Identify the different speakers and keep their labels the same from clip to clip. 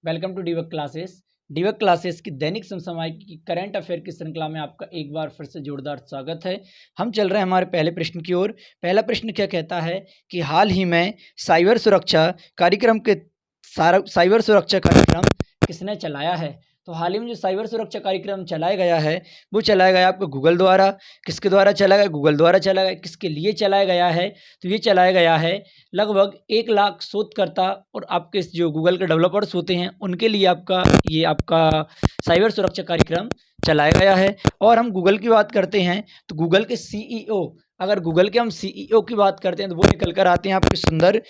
Speaker 1: Welcome to डीवक classes. डीवक classes की दैनिक समसामयिक की करंट अफेयर की श्रृंखला में आपका एक बार फिर से जोरदार स्वागत है। हम चल रहे हैं हमारे पहले प्रश्न की ओर। पहला प्रश्न क्या कहता है कि हाल ही में साइबर सुरक्षा कार्यक्रम किसने चलाया है। तो हाल ही में जो साइबर सुरक्षा कार्यक्रम चलाया गया है वो चलाया गया आपको गूगल द्वारा। किसके द्वारा चलाया गया? गूगल द्वारा चलाया गया। किसके लिए चलाया गया है? तो ये चलाया गया है लगभग 1 लाख शोधकर्ता और आपके जो गूगल के डेवलपर्स होते हैं उनके लिए आपका साइबर सुरक्षा कार्यक्रम चलाया गया है। और हम गूगल की बात करते हैं तो गूगल के सीईओ, अगर गूगल के हम सीईओ की बात करते हैं तो वो निकल कर आते हैं आपके सुंदर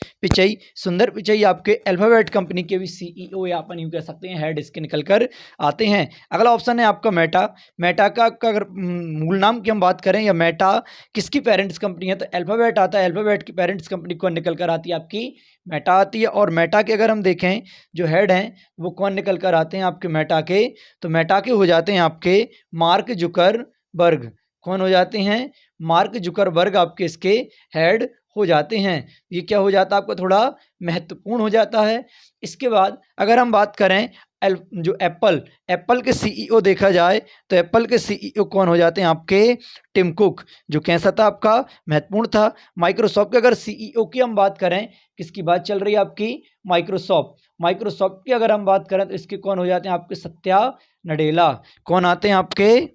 Speaker 1: पिचई आपके अल्फाबेट कंपनी के भी सीईओ या अपन यूँ कह सकते हैं हेड इसके निकल कर आते हैं। अगला ऑप्शन है आपका मेटा का अगर मूल नाम की हम बात करें या मेटा किसकी पेरेंट्स कंपनी है तो अल्फाबेट आता है। अल्फाबेट की पेरेंट्स कंपनी कौन निकल कर आती है? आपकी मेटा आती है। और मेटा के अगर हम देखें जो हेड हैं वो कौन निकल कर आते हैं आपके मेटा के? तो मेटा के हो जाते हैं आपके मार्क जुकरबर्ग। कौन हो जाते हैं? मार्क जुकरबर्ग आपके इसके हेड हो जाते हैं। ये क्या हो जाता है आपका थोड़ा महत्वपूर्ण हो जाता है। इसके बाद अगर हम बात करें जो एप्पल के सीईओ देखा जाए तो एप्पल के सीईओ कौन हो जाते हैं आपके? टिम कुक, जो कैसा था आपका महत्वपूर्ण था। माइक्रोसॉफ्ट के अगर सीईओ की हम बात करें, किसकी बात चल रही है आपकी? माइक्रोसॉफ्ट की अगर हम बात करें तो इसके कौन हो जाते हैं आपके? सत्या नडेला। कौन आते हैं आपके?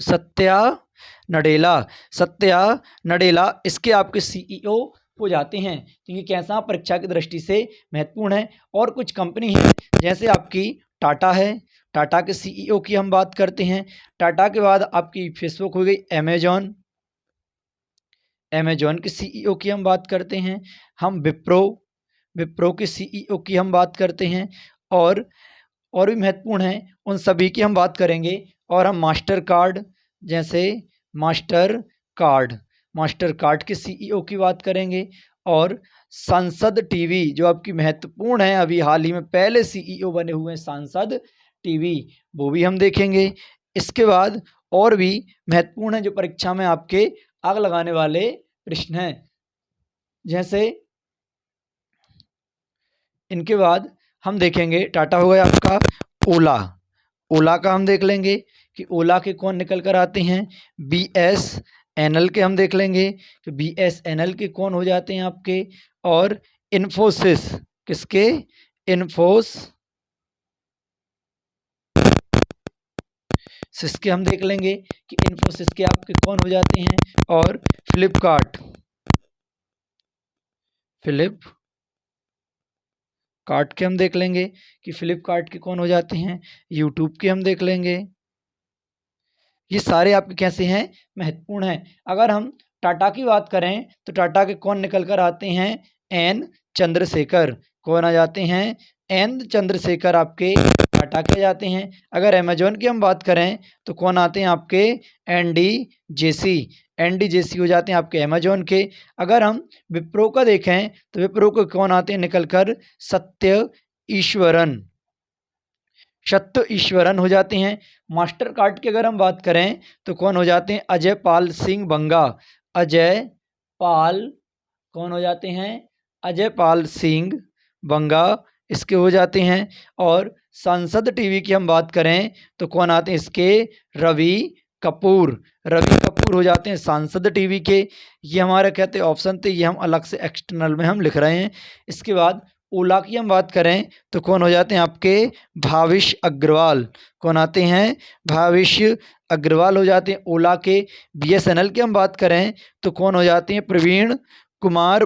Speaker 1: सत्या नडेला इसके आपके सीईओ हो जाते हैं। तो ये कैसा परीक्षा की दृष्टि से महत्वपूर्ण है। और कुछ कंपनी है जैसे आपकी टाटा है, टाटा के सीईओ की हम बात करते हैं। टाटा के बाद आपकी फेसबुक हो गई, अमेजॉन के सीईओ की हम बात करते हैं। हम विप्रो के सीईओ की हम बात करते हैं। और भी महत्वपूर्ण है उन सभी की हम बात करेंगे। और हम मास्टर कार्ड के सीईओ की बात करेंगे। और सांसद टीवी जो आपकी महत्वपूर्ण है, अभी हाल ही में पहले सीईओ बने हुए हैं सांसद टीवी, वो भी हम देखेंगे। इसके बाद और भी महत्वपूर्ण है जो परीक्षा में आपके आग लगाने वाले प्रश्न हैं। जैसे इनके बाद हम देखेंगे टाटा हो गया आपका, ओला का हम देख लेंगे कि ओला के कौन निकल कर आते हैं। बीएसएनएल के हम देख लेंगे कि बीएसएनएल के कौन हो जाते हैं आपके। और इन्फोसिस, किसके? इन्फोसिस के हम देख लेंगे कि इन्फोसिस के आपके कौन हो जाते हैं। और फ्लिपकार्ट के हम देख लेंगे कि फ्लिपकार्ट के कौन हो जाते हैं। यूट्यूब के हम देख लेंगे। ये सारे आपके कैसे हैं? महत्वपूर्ण हैं। अगर हम टाटा की बात करें तो टाटा के कौन निकल कर आते हैं? एन चंद्रशेखर। कौन आ जाते हैं? एन चंद्रशेखर आपके टाटा के जाते हैं। अगर अमेजॉन की हम बात करें तो कौन आते हैं आपके? एनडी जेसी हो जाते हैं आपके अमेजॉन के। अगर हम विप्रो का देखें तो विप्रो को कौन आते हैं निकल कर? सत्य ईश्वरन हो जाते हैं। मास्टर कार्ड की अगर हम बात करें तो कौन हो जाते हैं? अजय पाल सिंह बंगा। कौन हो जाते हैं? अजय पाल सिंह बंगा इसके हो जाते हैं। और सांसद टीवी की हम बात करें तो कौन आते हैं इसके? रवि कपूर हो जाते हैं सांसद टीवी के। ये हमारा कहते हैं ऑप्शन थे, ये हम अलग से एक्सटर्नल में हम लिख रहे हैं। इसके बाद ओला की हम बात करें तो कौन हो जाते हैं आपके? भाविश अग्रवाल। कौन आते हैं? भाविश अग्रवाल हो जाते हैं ओला के। बीएसएनएल की हम बात करें तो कौन हो जाते हैं? प्रवीण कुमार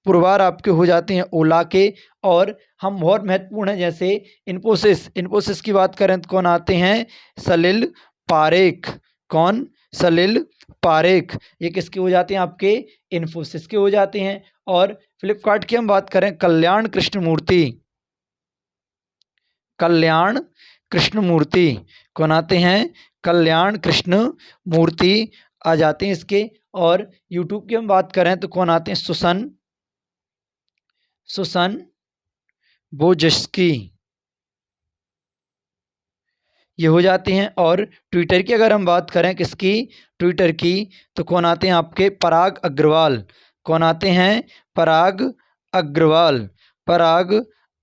Speaker 1: पुरवार आपके हो जाते हैं ओला के। और हम बहुत महत्वपूर्ण हैं जैसे इन्फोसिस की बात करें तो कौन आते हैं? सलिल पारेख। ये किसके हो जाते हैं आपके? इन्फोसिस के हो जाते हैं। और फ्लिपकार्ट की हम बात करें कल्याण कृष्णमूर्ति कौन आते हैं? कल्याण कृष्णमूर्ति आ जाते हैं इसके। और यूट्यूब की हम बात करें तो कौन आते हैं? सुसन बोजस्की ये हो जाते हैं। और ट्विटर की अगर हम बात करें किसकी? ट्विटर की, तो कौन आते हैं आपके? पराग अग्रवाल। कौन आते हैं? पराग अग्रवाल पराग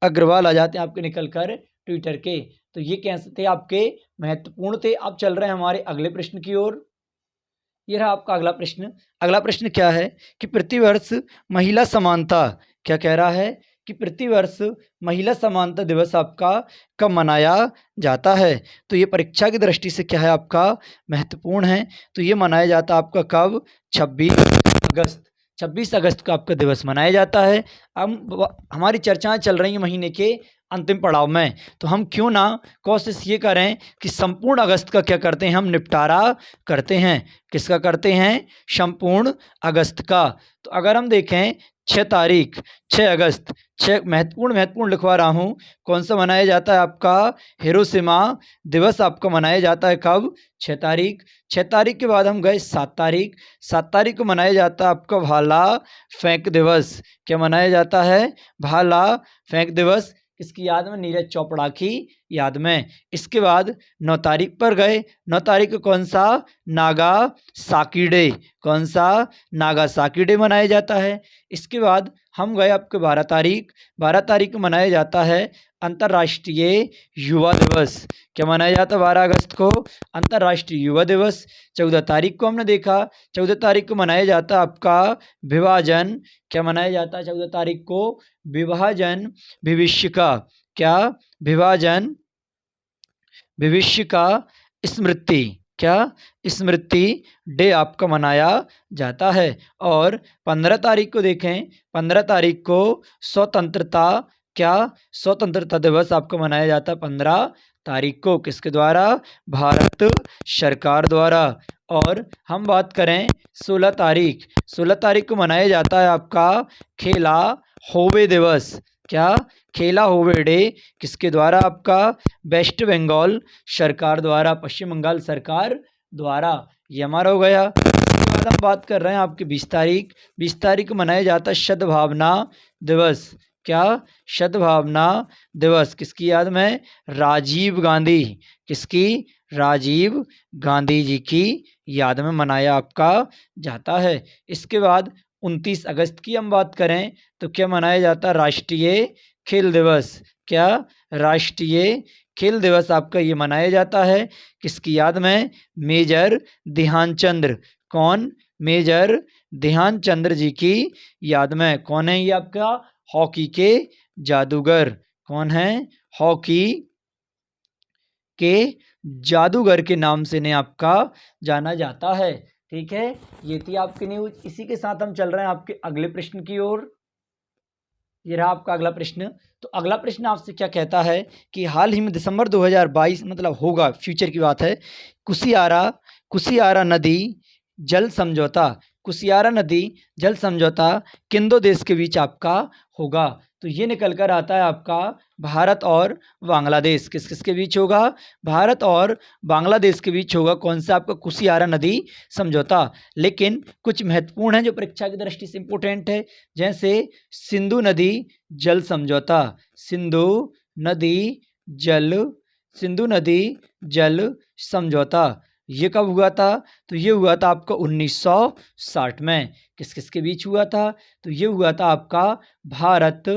Speaker 1: अग्रवाल आ जाते हैं आपके निकल कर ट्विटर के। तो ये कैसे थे आपके महत्वपूर्ण थे। अब चल रहे हैं हमारे अगले प्रश्न की ओर। ये रहा आपका अगला प्रश्न। अगला प्रश्न क्या है कि प्रतिवर्ष महिला समानता, क्या कह रहा है कि प्रतिवर्ष महिला समानता दिवस आपका कब मनाया जाता है। तो ये परीक्षा की दृष्टि से क्या है आपका महत्वपूर्ण है। तो ये मनाया जाता है आपका कब, 26 अगस्त। 26 अगस्त को आपका दिवस मनाया जाता है। अब हमारी चर्चाएं चल रही हैं महीने के अंतिम पड़ाव में, तो हम क्यों ना कोशिश ये करें कि संपूर्ण अगस्त का क्या करते हैं, हम निपटारा करते हैं। किसका करते हैं, संपूर्ण अगस्त का। तो अगर हम देखें 6 तारीख 6 अगस्त, 6 महत्वपूर्ण लिखवा रहा हूँ। कौन सा मनाया जाता है आपका, हिरोशिमा दिवस आपका मनाया जाता है कब, 6 तारीख। 6 तारीख के बाद हम गए 7 तारीख। 7 तारीख को मनाया जाता है आपका भाला फेंक दिवस। क्या मनाया जाता है, भाला फेंक दिवस। किसकी याद में, नीरज चोपड़ा की याद में। इसके बाद 9 तारीख पर गए। 9 तारीख को कौन सा, नागा साकी डे। कौन सा, नागा साकी डे मनाया जाता है। इसके बाद हम गए आपके 12 तारीख। 12 तारीख को मनाया जाता है अंतर्राष्ट्रीय युवा दिवस। क्या मनाया जाता है 12 अगस्त को, अंतर्राष्ट्रीय युवा दिवस। 14 तारीख को हमने देखा, 14 तारीख को मनाया जाता है आपका विभाजन। क्या मनाया जाता है 14 तारीख को, विभाजन भविष्य का। क्या, विभाजन भविष्य का स्मृति। क्या, स्मृति डे आपका मनाया जाता है। और 15 तारीख को देखें, 15 तारीख को स्वतंत्रता, क्या, स्वतंत्रता दिवस आपका मनाया जाता है 15 तारीख को। किसके द्वारा, भारत सरकार द्वारा। और हम बात करें 16 तारीख, 16 तारीख को मनाया जाता है आपका खेला होवे दिवस। क्या, खेला होवे डे। किसके द्वारा आपका, वेस्ट बंगाल सरकार द्वारा, पश्चिम बंगाल सरकार द्वारा। ये हमारा हो गया। उसके बाद हम बात कर रहे हैं आपके 20 तारीख। 20 तारीख को मनाया जाता है सद्भावना दिवस। क्या, सद्भावना दिवस। किसकी याद में, राजीव गांधी। किसकी, राजीव गांधी जी की याद में मनाया आपका जाता है। इसके बाद 29 अगस्त की हम बात करें तो क्या मनाया जाता है, राष्ट्रीय खेल दिवस। क्या, राष्ट्रीय खेल दिवस आपका ये मनाया जाता है। किसकी याद में, मेजर ध्यानचंद्र। कौन, मेजर ध्यानचंद्र जी की याद में। कौन है ये आपका, हॉकी के जादूगर। कौन है, हॉकी के जादूगर के नाम से ने आपका जाना जाता है। ठीक है, ये थी आपकी न्यूज। इसी के साथ हम चल रहे हैं आपके अगले प्रश्न की ओर। ये रहा आपका अगला प्रश्न। तो अगला प्रश्न आपसे क्या कहता है कि हाल ही में दिसंबर 2022, मतलब होगा, फ्यूचर की बात है, कुशियारा नदी जल समझौता, कुशियारा नदी जल समझौता किन दो देश के बीच आपका होगा। तो ये निकल कर आता है आपका भारत और बांग्लादेश। किस किस के बीच होगा, भारत और बांग्लादेश के बीच होगा। कौन सा आपका, कुशियारा नदी समझौता। लेकिन कुछ महत्वपूर्ण है जो परीक्षा की दृष्टि से इंपोर्टेंट है, जैसे सिंधु नदी जल समझौता। सिंधु नदी जल समझौता ये कब हुआ था, तो ये हुआ था आपका 1960 में। किस किस के बीच हुआ था, तो ये हुआ था आपका भारत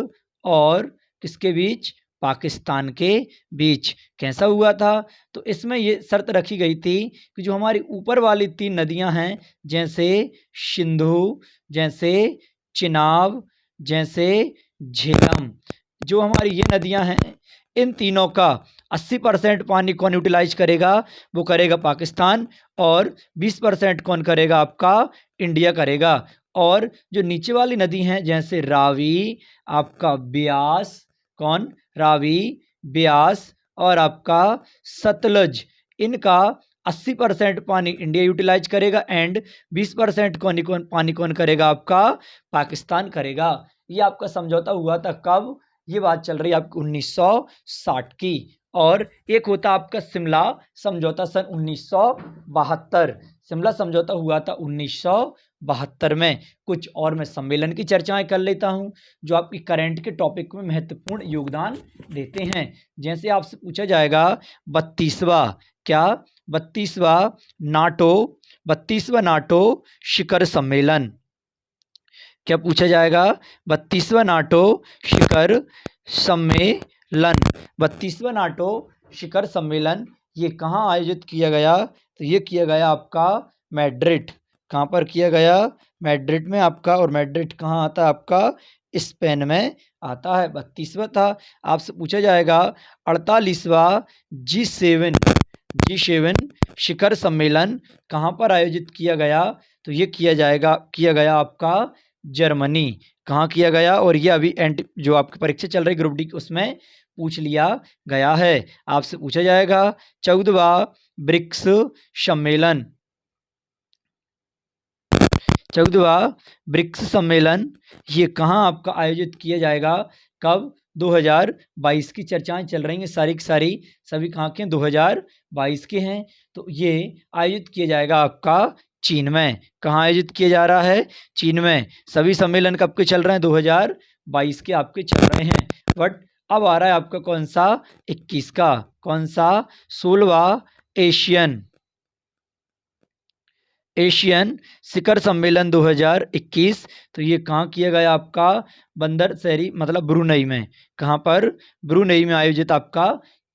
Speaker 1: और किसके बीच, पाकिस्तान के बीच। कैसा हुआ था, तो इसमें ये शर्त रखी गई थी कि जो हमारी ऊपर वाली 3 नदियां हैं, जैसे सिंधु, जैसे चिनाब, जैसे झेलम, जो हमारी ये नदियां हैं, इन तीनों का 80% पानी कौन यूटिलाइज करेगा, वो करेगा पाकिस्तान, और 20% कौन करेगा, आपका इंडिया करेगा। और जो नीचे वाली नदी हैं, जैसे रावी, आपका ब्यास, कौन, रावी, ब्यास और आपका सतलज, इनका 80% पानी इंडिया यूटिलाइज करेगा एंड 20% पानी कौन करेगा, आपका पाकिस्तान करेगा। ये आपका समझौता हुआ था कब, ये बात चल रही है आपकी 1960 की। और एक होता आपका शिमला समझौता सन 1972। शिमला समझौता हुआ था 1972 में। कुछ और मैं सम्मेलन की चर्चाएं कर लेता हूं जो आपकी करंट के टॉपिक में महत्वपूर्ण योगदान देते हैं। जैसे आपसे पूछा जाएगा 32वां, क्या, 32वां नाटो शिखर सम्मेलन, क्या पूछा जाएगा? 32वां नाटो शिखर सम्मेलन। 32वां नाटो शिखर सम्मेलन ये कहाँ आयोजित किया गया? तो ये किया गया आपका मैड्रिड। कहाँ पर किया गया? मैड्रिड में आपका। और मैड्रिड कहाँ आता है आपका? स्पेन में आता है। 32वां था। आपसे पूछा जाएगा 48वां G7 शिखर सम्मेलन कहाँ पर आयोजित किया गया? तो ये किया गया आपका जर्मनी। कहाँ किया गया? और ये अभी जो आपकी परीक्षा चल रही ग्रुप डी उसमें पूछ लिया गया है। आपसे पूछा जाएगा 14वां ब्रिक्स सम्मेलन। 14वां ब्रिक्स सम्मेलन ये कहाँ आपका आयोजित किया जाएगा? कब? 2022 की चर्चाएं चल रही हैं सारी की सारी, सभी कहाँ के हैं? 2022 के हैं। तो ये आयोजित किया जाएगा आपका चीन में। कहाँ आयोजित किया जा रहा है? चीन में। सभी सम्मेलन कब के चल रहे हैं? 2022 के आपके चल रहे हैं। बट अब आ रहा है आपका कौन सा? 21 का। कौन सा? 16वां एशियन शिखर सम्मेलन 2021। तो ये कहाँ किया गया आपका? बंदर शहरी मतलब ब्रुनई में। कहाँ पर? ब्रुनई में आयोजित आपका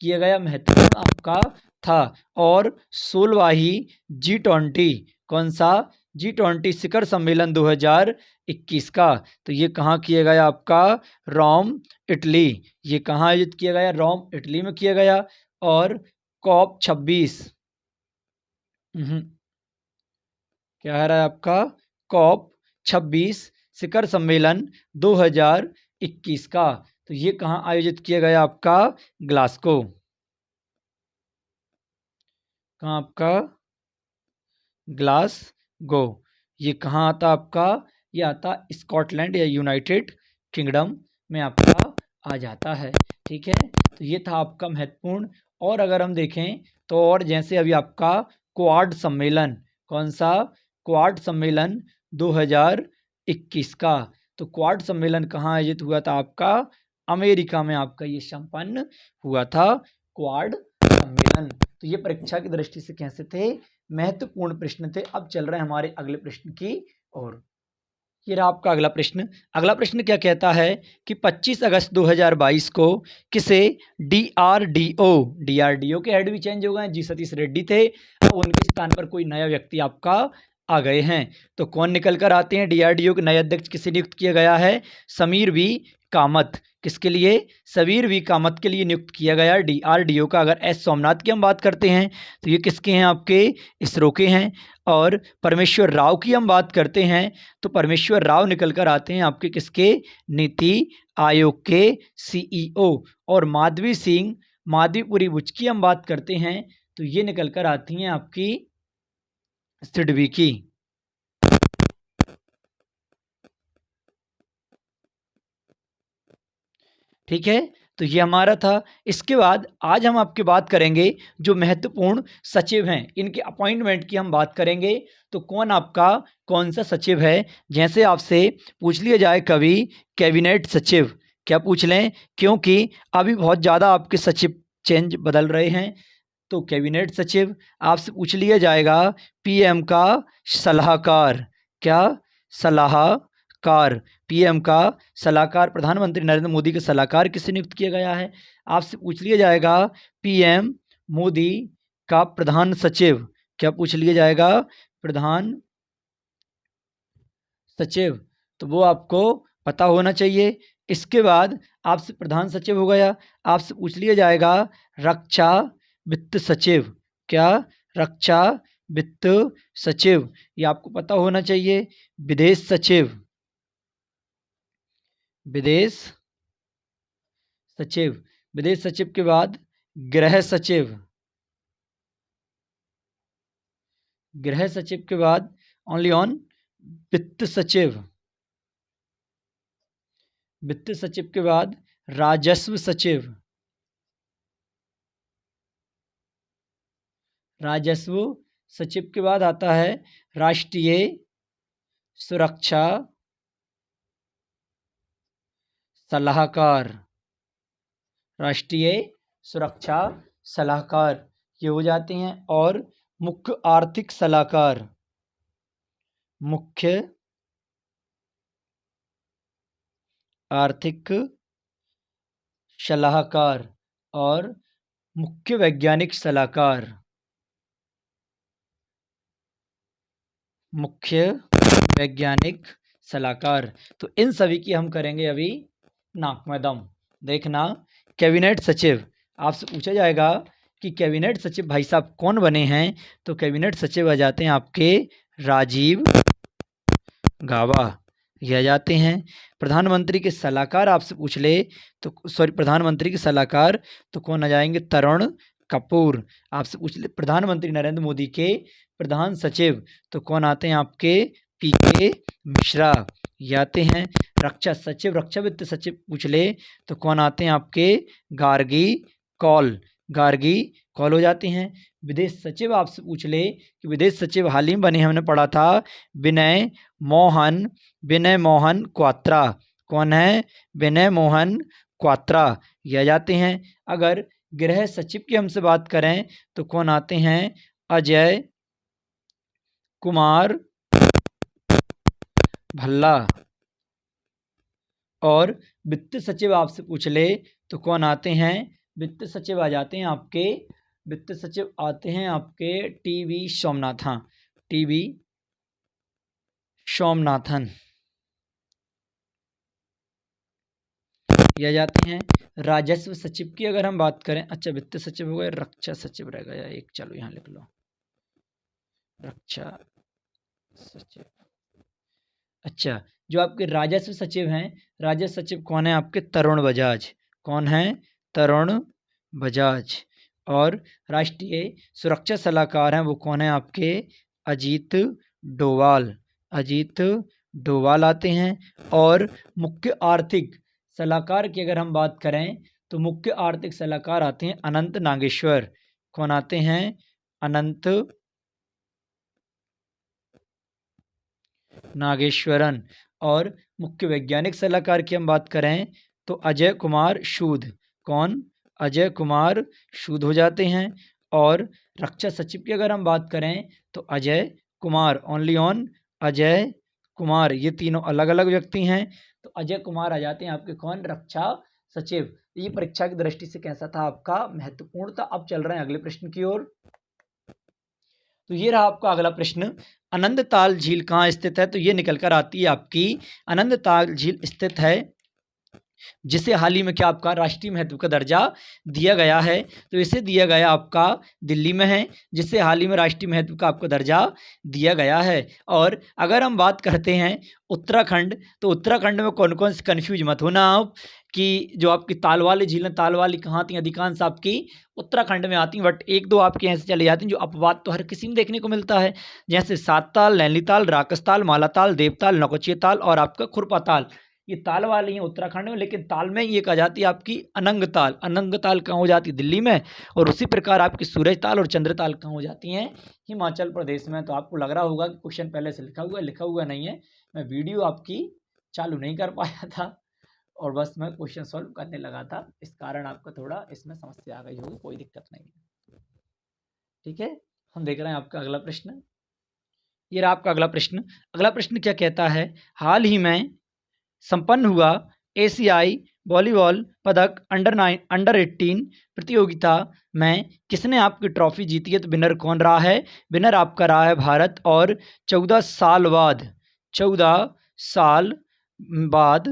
Speaker 1: किया गया, महत्वपूर्ण आपका था। और 16वां ही G20। कौन सा? G20 शिखर सम्मेलन 2021 का। तो ये कहाँ किया गया आपका? Rome Italy. ये कहाँ आयोजित किया गया? रोम इटली में किया गया। और COP 26 क्या है आपका? COP 26 शिखर सम्मेलन 2021 का। तो ये कहाँ आयोजित किया गया आपका? ग्लासगो। कहाँ आपका? ग्लासगो। ये कहाँ आता आपका? ये आता स्कॉटलैंड या यूनाइटेड किंगडम में आपका आ जाता है। ठीक है, तो ये था आपका महत्वपूर्ण। और अगर हम देखें तो और जैसे अभी आपका क्वाड सम्मेलन। कौन सा? क्वाड सम्मेलन 2021 का। तो क्वाड सम्मेलन कहाँ आयोजित हुआ था आपका? अमेरिका में आपका ये संपन्न हुआ था क्वाड सम्मेलन। तो ये परीक्षा की दृष्टि से कैसे थे? महत्वपूर्ण प्रश्न थे। अब चल रहे हैं हमारे अगले प्रश्न की ओर। ये रहा आपका अगला प्रश्न। अगला प्रश्न क्या कहता है कि 25 अगस्त 2022 को किसे डीआरडीओ के हेड भी चेंज हो गए? जी सतीश रेड्डी थे, अब उनके स्थान पर कोई नया व्यक्ति आपका आ गए हैं। तो कौन निकल कर आते हैं? डीआरडीओ के नए अध्यक्ष किसे नियुक्त किया गया है? समीर वी कामत। किसके लिए? समीर वी कामत के लिए नियुक्त किया गया डीआरडीओ का। अगर एस सोमनाथ की हम बात करते हैं तो ये किसके हैं? आपके इसरो के हैं। और परमेश्वर राव की हम बात करते हैं तो परमेश्वर राव निकल कर आते हैं आपके किसके? नीति आयोग के सीईओ। और माधवीपुरी बुच की हम बात करते हैं तो ये निकल कर आती हैं आपकी सिडबी की। ठीक है, तो ये हमारा था। इसके बाद आज हम आपकी बात करेंगे जो महत्वपूर्ण सचिव हैं, इनके अपॉइंटमेंट की हम बात करेंगे। तो कौन आपका कौन सा सचिव है? जैसे आपसे पूछ लिया जाए कभी कैबिनेट सचिव, क्या पूछ लें? क्योंकि अभी बहुत ज़्यादा आपके सचिव बदल रहे हैं। तो कैबिनेट सचिव। आपसे पूछ लिया जाएगा पीएम का सलाहकार। क्या? सलाहकार। पीएम का सलाहकार, प्रधानमंत्री नरेंद्र मोदी का सलाहकार किसे नियुक्त किया गया है? आपसे पूछ लिया जाएगा पीएम मोदी का प्रधान सचिव। क्या पूछ लिया जाएगा? प्रधान सचिव। तो वो आपको पता होना चाहिए। इसके बाद आपसे प्रधान सचिव हो गया। आपसे पूछ लिया जाएगा रक्षा वित्त सचिव। क्या? रक्षा वित्त सचिव, ये आपको पता होना चाहिए। विदेश सचिव। विदेश सचिव। विदेश सचिव के बाद गृह सचिव। गृह सचिव के बाद ओनली ऑन वित्त सचिव। वित्त सचिव के बाद राजस्व सचिव। राजस्व सचिव के बाद आता है राष्ट्रीय सुरक्षा सलाहकार। राष्ट्रीय सुरक्षा सलाहकार ये हो जाते हैं। और मुख्य आर्थिक सलाहकार। मुख्य आर्थिक सलाहकार और मुख्य वैज्ञानिक सलाहकार, मुख्य वैज्ञानिक सलाहकार। तो इन सभी की हम करेंगे अभी नाक में दम। देखना, कैबिनेट सचिव आपसे पूछा जाएगा कि कैबिनेट सचिव भाई साहब कौन बने हैं, तो कैबिनेट सचिव आ जाते हैं आपके राजीव गाबा, ये आ जाते हैं। प्रधानमंत्री के सलाहकार आपसे पूछ ले तो प्रधानमंत्री के सलाहकार तो कौन आ जाएंगे, तरुण कपूर। आपसे पूछ ले प्रधानमंत्री नरेंद्र मोदी के प्रधान सचिव तो कौन आते हैं आपके, पीके मिश्रा, ये आते हैं। रक्षा सचिव, रक्षा वित्त सचिव पूछ ले तो कौन आते हैं आपके, गार्गी कौल, गार्गी कौल हो जाते हैं। विदेश सचिव आपसे पूछ ले कि विदेश सचिव हाल ही में बने, हमने पढ़ा था विनय मोहन क्वात्रा, कौन है, विनय मोहन क्वात्रा, ये आ जाते हैं। अगर गृह सचिव की हमसे बात करें तो कौन आते हैं, अजय कुमार भल्ला। और वित्त सचिव आपसे पूछ ले तो कौन आते हैं, वित्त सचिव आ जाते हैं आपके, वित्त सचिव आते हैं आपके टीवी सोमनाथन, टीवी सोमनाथन, ये जाते हैं। राजस्व सचिव की अगर हम बात करें, अच्छा वित्त सचिव हो गए, रक्षा सचिव रह गया एक, चलो यहाँ लिख लो रक्षा सचिव। अच्छा, जो आपके राजस्व सचिव हैं, राजस्व सचिव कौन है आपके, तरुण बजाज, कौन है, तरुण बजाज। और राष्ट्रीय सुरक्षा सलाहकार हैं वो कौन है आपके, अजीत डोवाल, अजीत डोवाल आते हैं। और मुख्य आर्थिक सलाहकार की अगर हम बात करें तो मुख्य आर्थिक सलाहकार आते हैं अनंत नागेश्वर, कौन आते हैं, अनंत नागेश्वरन। और मुख्य वैज्ञानिक सलाहकार की हम बात करें तो अजय कुमार सूद, कौन, अजय कुमार सूद हो जाते हैं। और रक्षा सचिव की अगर हम बात करें तो अजय कुमार, ओनली ऑन अजय कुमार, ये तीनों अलग अलग व्यक्ति हैं। तो अजय कुमार आ जाते हैं आपके कौन, रक्षा सचिव। ये परीक्षा की दृष्टि से कैसा था आपका, महत्वपूर्ण था। अब चल रहे हैं अगले प्रश्न की ओर। तो ये रहा आपका अगला प्रश्न, आनंदताल झील कहाँ स्थित है, तो ये निकल कर आती है आपकी, आनंदताल झील स्थित है जिसे हाल ही में क्या आपका राष्ट्रीय महत्व का दर्जा दिया गया है, तो इसे दिया गया आपका दिल्ली में है, जिससे हाल ही में राष्ट्रीय महत्व का आपको दर्जा दिया गया है। और अगर हम बात करते हैं उत्तराखंड, तो उत्तराखंड में कौन कौन से, कन्फ्यूज मत होना आप कि जो आपकी ताल वाली झीलें, ताल वाली कहाँ आती हैं, अधिकांश आपकी उत्तराखंड में आती हैं, बट एक दो आपके ऐसे चले जाती हैं जो अपवाद तो हर किसी में देखने को मिलता है, जैसे सात ताल, नैनीताल, राकसताल, मालाताल, देवताल, नौकुचिया ताल और आपका खुरपा ताल, ये ताल वाली हैं उत्तराखंड में। लेकिन ताल में ये कहा जाती है आपकी अनंग ताल, अनंग ताल कहाँ हो जाती है, दिल्ली में। और उसी प्रकार आपकी सूरज ताल और चंद्र ताल कहाँ हो जाती हैं, हिमाचल प्रदेश में। तो आपको लग रहा होगा कि क्वेश्चन पहले से लिखा हुआ नहीं है, मैं वीडियो आपकी चालू नहीं कर पाया था और बस मैं क्वेश्चन सॉल्व करने लगा था, इस कारण आपका थोड़ा इसमें समस्या आ गई होगी, कोई दिक्कत नहीं है, ठीक है। हम देख रहे हैं आपका अगला प्रश्न, ये रहा आपका अगला प्रश्न। अगला प्रश्न क्या कहता है, हाल ही में संपन्न हुआ एशियाई वॉलीबॉल पदक अंडर 18 प्रतियोगिता में किसने आपकी ट्रॉफी जीती है, तो विनर कौन रहा है, विनर आपका रहा है भारत। और 14 साल बाद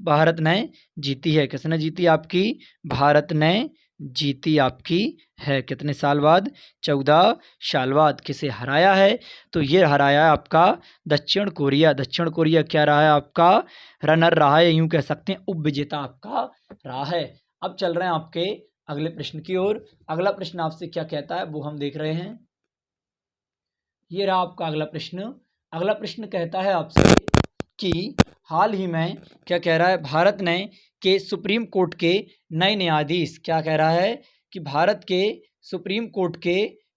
Speaker 1: भारत ने जीती है, किसने जीती, आपकी भारत ने जीती आपकी है, कितने साल बाद, 14 साल बाद। किसे हराया है, तो ये हराया है आपका दक्षिण कोरिया, दक्षिण कोरिया क्या रहा है आपका, रनर रहा है, यूं कह सकते हैं उप विजेता आपका रहा है। अब चल रहे हैं आपके अगले प्रश्न की ओर। अगला प्रश्न आपसे क्या कहता है वो हम देख रहे हैं, ये रहा आपका अगला प्रश्न। अगला प्रश्न कहता है आपसे कि हाल ही में क्या कह रहा है, भारत ने के सुप्रीम कोर्ट के नए न्यायाधीश, क्या कह रहा है कि भारत के सुप्रीम कोर्ट के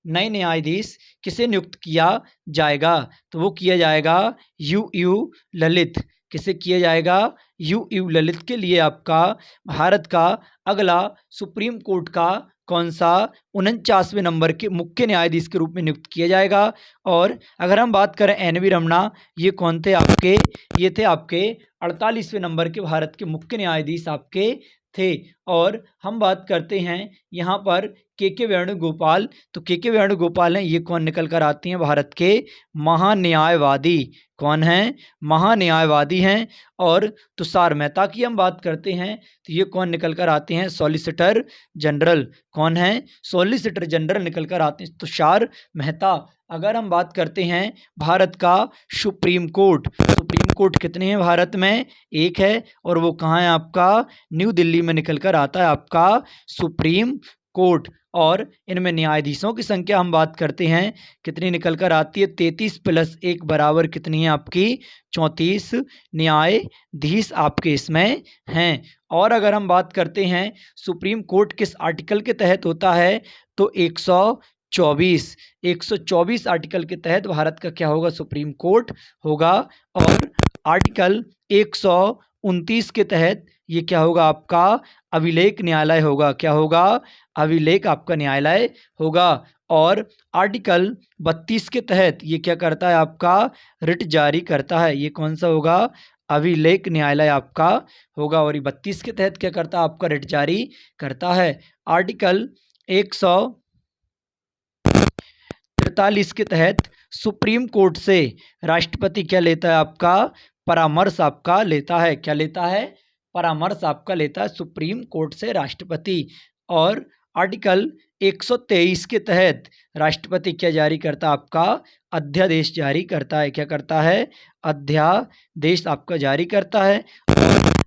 Speaker 1: नए न्यायाधीश किसे नियुक्त किया जाएगा, तो वो किया जाएगा यू ललित, किसे किया जाएगा? यू ललित के लिए आपका भारत का अगला सुप्रीम कोर्ट का कौन सा 49वें नंबर के मुख्य न्यायाधीश के रूप में नियुक्त किया जाएगा। और अगर हम बात करें एन.वी. रमन्ना, ये कौन थे आपके? ये थे आपके 48वें नंबर के भारत के मुख्य न्यायाधीश आपके थे। और हम बात करते हैं यहाँ पर के वेणुगोपाल, तो के वेणुगोपाल हैं, ये कौन निकल कर आती हैं? भारत के महान्यायवादी। कौन हैं? महान्यायवादी हैं। और तुषार मेहता की हम बात करते हैं तो ये कौन निकल कर आते हैं? Solicitor general. कौन है? सॉलिसिटर जनरल निकल कर आते हैं तुषार मेहता। अगर हम बात करते हैं भारत का सुप्रीम कोर्ट, सुप्रीम कोर्ट कितने हैं भारत में? एक है, और वो कहाँ है आपका? न्यू दिल्ली में निकल कर आता है आपका सुप्रीम कोर्ट। और इनमें न्यायाधीशों की संख्या हम बात करते हैं कितनी निकल कर आती है? 33 + 1 बराबर कितनी है आपकी? 34 न्यायाधीश आपके इसमें हैं। और अगर हम बात करते हैं सुप्रीम कोर्ट किस आर्टिकल के तहत होता है, तो 124 आर्टिकल के तहत भारत का क्या होगा? सुप्रीम कोर्ट होगा। और आर्टिकल 129 के तहत ये क्या होगा आपका? अभिलेख न्यायालय होगा। क्या होगा? अभिलेख आपका न्यायालय होगा। और आर्टिकल 32 के तहत ये क्या करता है आपका? रिट जारी करता है। ये कौन सा होगा? अभिलेख न्यायालय आपका होगा। और ये 32 के तहत क्या करता है आपका? रिट जारी करता है। आर्टिकल 143 के तहत सुप्रीम कोर्ट से राष्ट्रपति क्या लेता है आपका? परामर्श आपका लेता है। क्या लेता है? परामर्श आपका लेता है सुप्रीम कोर्ट से राष्ट्रपति। और आर्टिकल 123 के तहत राष्ट्रपति क्या जारी करता है आपका? अध्यादेश जारी करता है। क्या करता है? अध्यादेश आपका जारी करता है।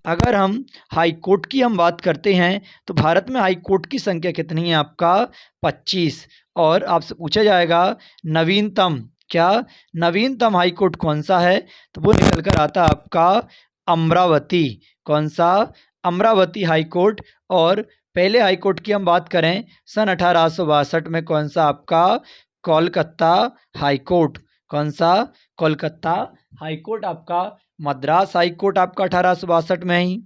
Speaker 1: अगर हम हाई कोर्ट की हम बात करते हैं तो भारत में हाई कोर्ट की संख्या कितनी है आपका? 25। और आपसे पूछा जाएगा नवीनतम, क्या नवीनतम हाई कोर्ट कौन सा है, तो वो निकल कर आता आपका अमरावती। कौन सा? Amravati high court. और पहले हाई कोर्ट की हम बात करें सन 1862 में, कौन सा आपका? Kolkata high court. कौन सा? कोलकाता हाई कोर्ट आपका। मद्रास हाई कोर्ट आपका 1862 में ही।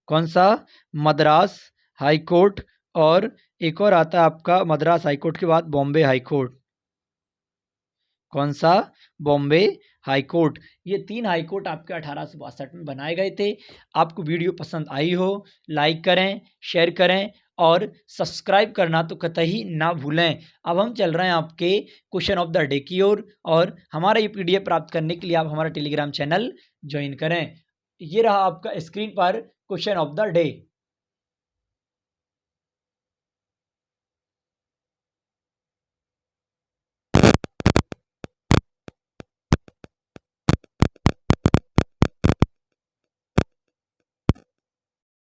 Speaker 1: कौन सा? Madras high court. और एक और आता है आपका मद्रास हाई कोर्ट के बाद बॉम्बे हाई कोर्ट। कौन सा? Bombay high court. ये 3 हाई कोर्ट आपके 1862 में बनाए गए थे। आपको वीडियो पसंद आई हो, लाइक करें, शेयर करें और सब्सक्राइब करना तो कतई ना भूलें। अब हम चल रहे हैं आपके क्वेश्चन ऑफ द डे की ओर, और हमारा ये PDF प्राप्त करने के लिए आप हमारा टेलीग्राम चैनल ज्वाइन करें। ये रहा आपका स्क्रीन पर क्वेश्चन ऑफ द डे।